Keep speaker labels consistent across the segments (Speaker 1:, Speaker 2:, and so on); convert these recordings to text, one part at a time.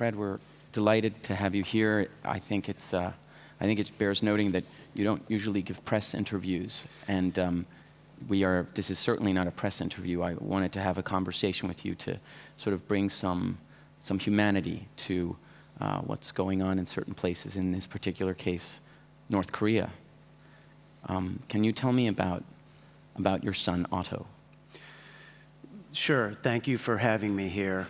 Speaker 1: Fred, we're delighted to have you here. I think it bears noting that you don't usually give press interviews, and this is certainly not a press interview. I wanted to have a conversation with you to sort of bring some humanity to what's going on in certain places, in this particular case, North Korea. Can you tell me about your son, Otto?
Speaker 2: Sure. Thank you for having me here.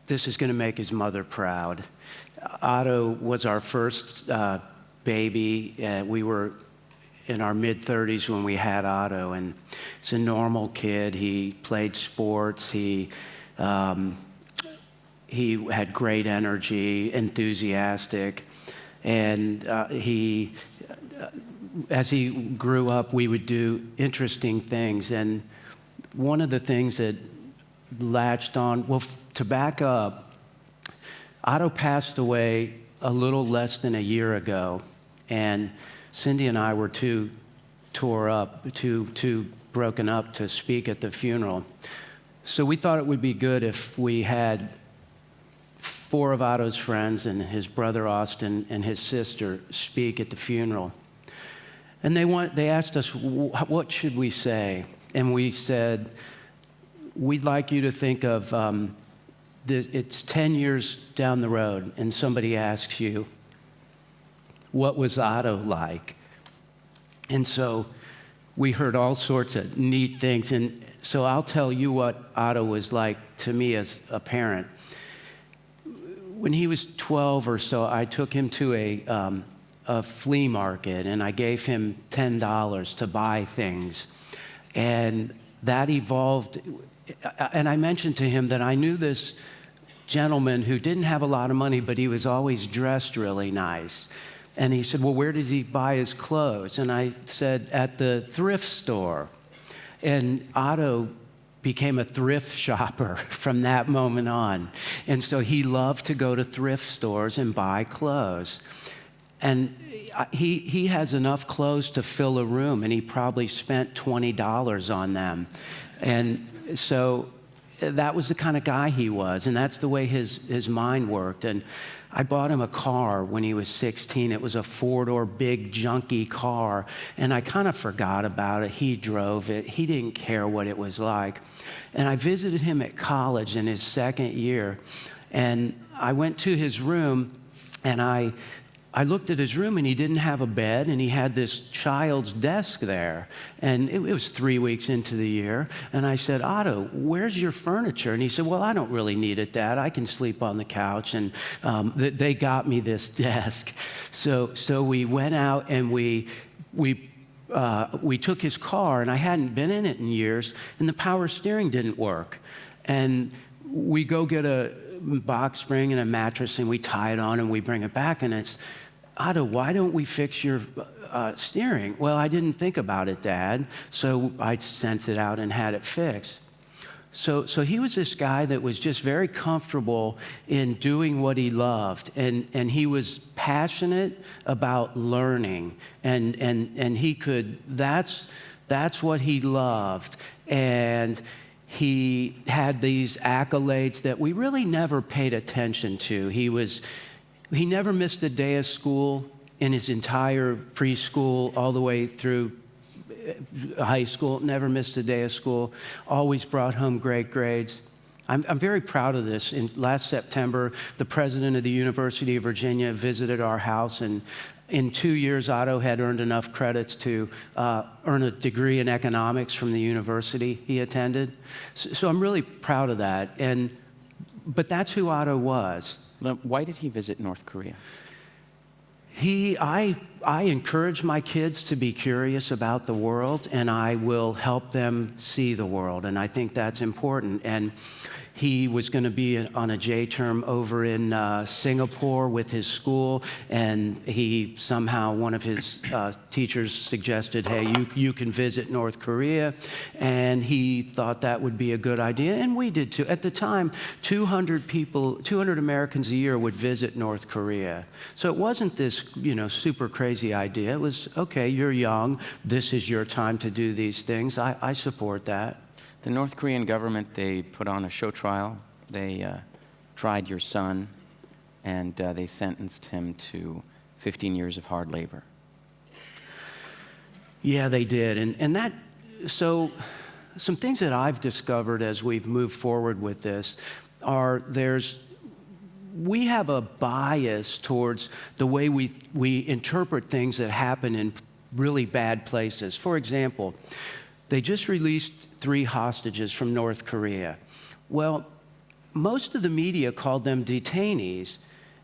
Speaker 2: This is going to make his mother proud. Otto was our first baby. We were in our mid-30s when we had Otto, and he's a normal kid. He played sports. He had great energy, enthusiastic, and as he grew up, we would do interesting things. And one of the things that latched on, well, to back up, Otto passed away a little less than a year ago, and Cindy and I were too broken up to speak at the funeral. So we thought it would be good if we had 4 of Otto's friends and his brother Austin and his sister speak at the funeral. And they asked us, what should we say? And we said, we'd like you to think of, it's 10 years down the road, and somebody asks you, what was Otto like? And so we heard all sorts of neat things. And so I'll tell you what Otto was like to me as a parent. When he was 12 or so, I took him to a flea market, and I gave him $10 to buy things. And that evolved, and I mentioned to him that I knew this gentleman who didn't have a lot of money, but he was always dressed really nice. And he said, well, where did he buy his clothes? And I said, at the thrift store. And Otto became a thrift shopper from that moment on. And so he loved to go to thrift stores and buy clothes. And he has enough clothes to fill a room, and he probably spent $20 on them. And so that was the kind of guy he was, and that's the way his mind worked. And I bought him a car when he was 16. It was a 4-door big junky car, and I kind of forgot about it. He drove it. He didn't care what it was like. And I visited him at college in his second year, and I went to his room, and I looked at his room, and he didn't have a bed, and he had this child's desk there. And it was 3 weeks into the year. And I said, Otto, where's your furniture? And he said, well, I don't really need it, Dad. I can sleep on the couch. And they got me this desk. So we went out, and we took his car, and I hadn't been in it in years, and the power steering didn't work. And we go get a box spring and a mattress, and we tie it on, and we bring it back, and it's, Otto, why don't we fix your steering? Well, I didn't think about it, Dad, so I sent it out and had it fixed. So he was this guy that was just very comfortable in doing what he loved, and he was passionate about learning, and he could, that's what he loved. And he had these accolades that we really never paid attention to. He never missed a day of school in his entire preschool all the way through high school, never missed a day of school, always brought home great grades. I'm very proud of this. Last September, the president of the University of Virginia visited our house, and in 2 years, Otto had earned enough credits to earn a degree in economics from the university he attended. So I'm really proud of that. But that's who Otto was.
Speaker 1: Why did he visit North Korea?
Speaker 2: I encourage my kids to be curious about the world, and I will help them see the world, and I think that's important. And he was going to be on a J term over in Singapore with his school, and one of his teachers suggested, hey, you can visit North Korea, and he thought that would be a good idea, and we did too. At the time, 200 Americans a year would visit North Korea. So it wasn't this, super crazy idea. It was, okay, you're young, this is your time to do these things. I support that.
Speaker 1: The North Korean government, they put on a show trial. They tried your son, and they sentenced him to 15 years of hard labor.
Speaker 2: Yeah, they did. And that, so some things that I've discovered as we've moved forward with this are we have a bias towards the way we interpret things that happen in really bad places. For example, they just released 3 hostages from North Korea. Well, most of the media called them detainees,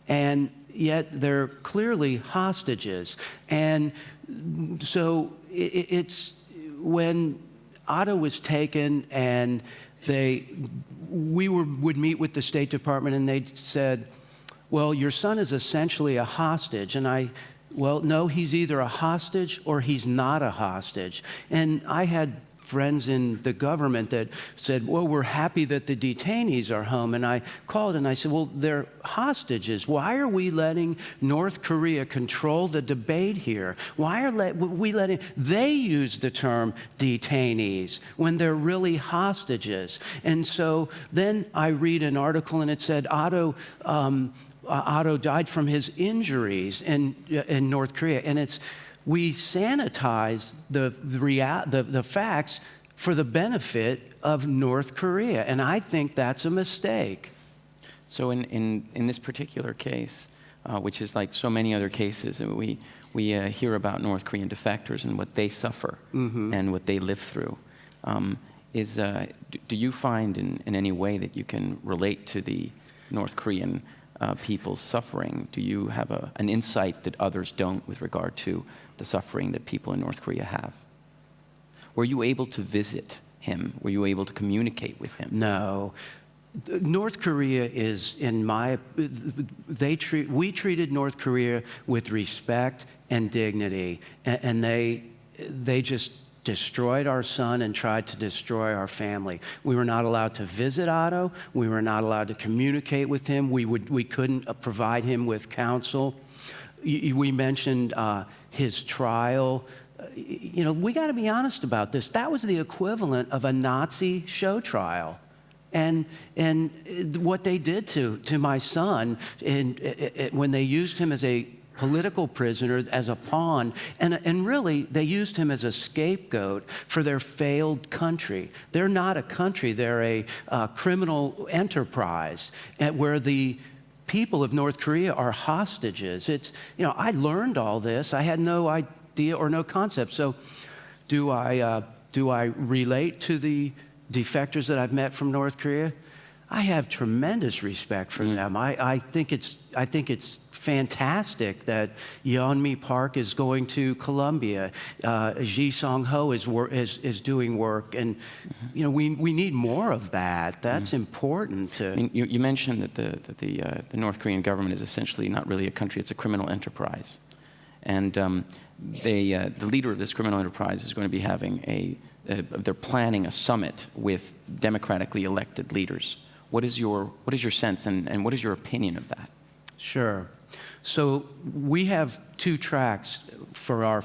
Speaker 2: and yet they're clearly hostages. And so it's when Otto was taken, and we would meet with the State Department, and they said, well, your son is essentially a hostage. And well, no, he's either a hostage or he's not a hostage. And I had friends in the government that said, well, we're happy that the detainees are home. And I called and I said, well, they're hostages. Why are we letting North Korea control the debate here? Why are we letting, they use the term detainees when they're really hostages. And so then I read an article and it said Otto died from his injuries in North Korea. And we sanitize the facts for the benefit of North Korea. And I think that's a mistake.
Speaker 1: So in this particular case, which is like so many other cases, we hear about North Korean defectors and what they suffer and what they live through. Do you find in any way that you can relate to the North Korean people's suffering? Do you have an insight that others don't with regard to the suffering that people in North Korea have? Were you able to visit him? Were you able to communicate with him?
Speaker 2: No. North Korea is, we treated North Korea with respect and dignity, and they just destroyed our son and tried to destroy our family. We were not allowed to visit Otto. We were not allowed to communicate with him. We couldn't provide him with counsel. We mentioned his trial. We got to be honest about this. That was the equivalent of a Nazi show trial. And what they did to my son, when they used him as a political prisoner, as a pawn, and really they used him as a scapegoat for their failed country. They're not a country, they're a criminal enterprise where the people of North Korea are hostages. I learned all this. I had no idea or no concept. So do I relate to the defectors that I've met from North Korea? I have tremendous respect for them. I think it's fantastic that Yeonmi Park is going to Colombia. Ji Song-ho is doing work, and we need more of that. That's important.
Speaker 1: You mentioned that the North Korean government is essentially not really a country; it's a criminal enterprise, and the leader of this criminal enterprise is going to be having they're planning a summit with democratically elected leaders. What is your sense and what is your opinion of that?
Speaker 2: Sure. So we have 2 tracks for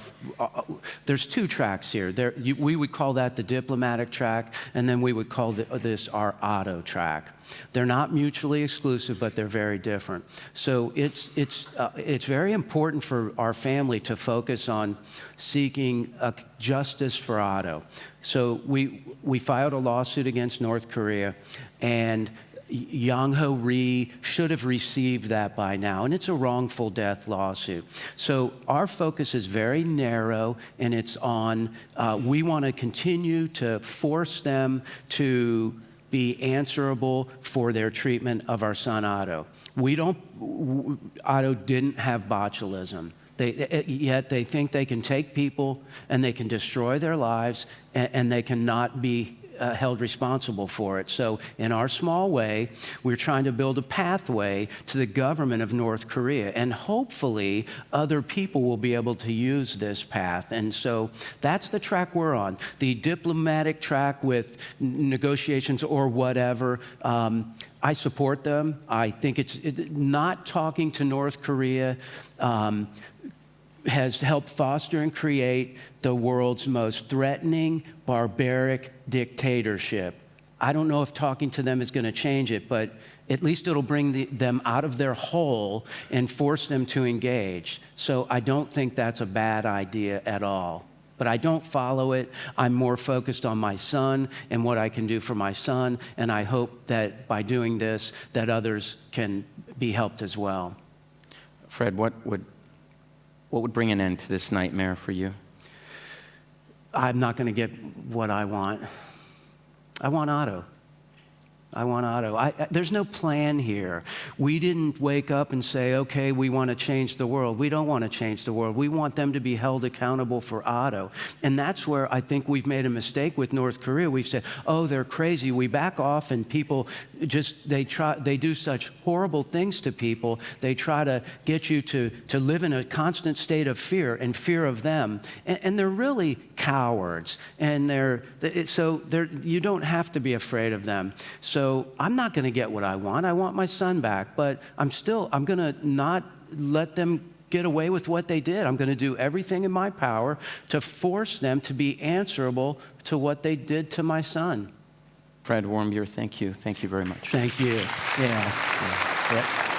Speaker 2: there's 2 tracks here. We would call that the diplomatic track, and then we would call this our Otto track. They're not mutually exclusive, but they're very different. So it's very important for our family to focus on seeking justice for Otto. So we filed a lawsuit against North Korea, and Yang-ho Ri should have received that by now, and it's a wrongful death lawsuit. So our focus is very narrow, and it's on, we want to continue to force them to be answerable for their treatment of our son Otto. Otto didn't have botulism. Yet they think they can take people and they can destroy their lives, and they cannot be held responsible for it. So in our small way, we're trying to build a pathway to the government of North Korea, and hopefully other people will be able to use this path. And so that's the track we're on, the diplomatic track with negotiations or whatever. I support them. I think not talking to North Korea has helped foster and create the world's most threatening, barbaric dictatorship. I don't know if talking to them is going to change it, but at least it'll bring them out of their hole and force them to engage. So I don't think that's a bad idea at all. But I don't follow it. I'm more focused on my son and what I can do for my son, and I hope that by doing this, that others can be helped as well.
Speaker 1: Fred, what would bring an end to this nightmare for you?
Speaker 2: I'm not going to get what I want. I want Otto. I want Otto. There's no plan here. We didn't wake up and say, okay, we want to change the world. We don't want to change the world. We want them to be held accountable for Otto. And that's where I think we've made a mistake with North Korea. We've said, oh, they're crazy. We back off and people just, they do such horrible things to people. They try to get you to live in a constant state of fear and fear of them. And they're really cowards. And you don't have to be afraid of them. So I'm not going to get what I want. I want my son back, but I'm going to not let them get away with what they did. I'm going to do everything in my power to force them to be answerable to what they did to my son.
Speaker 1: Fred Warmbier, thank you. Thank you very much.
Speaker 2: Thank you. Yeah.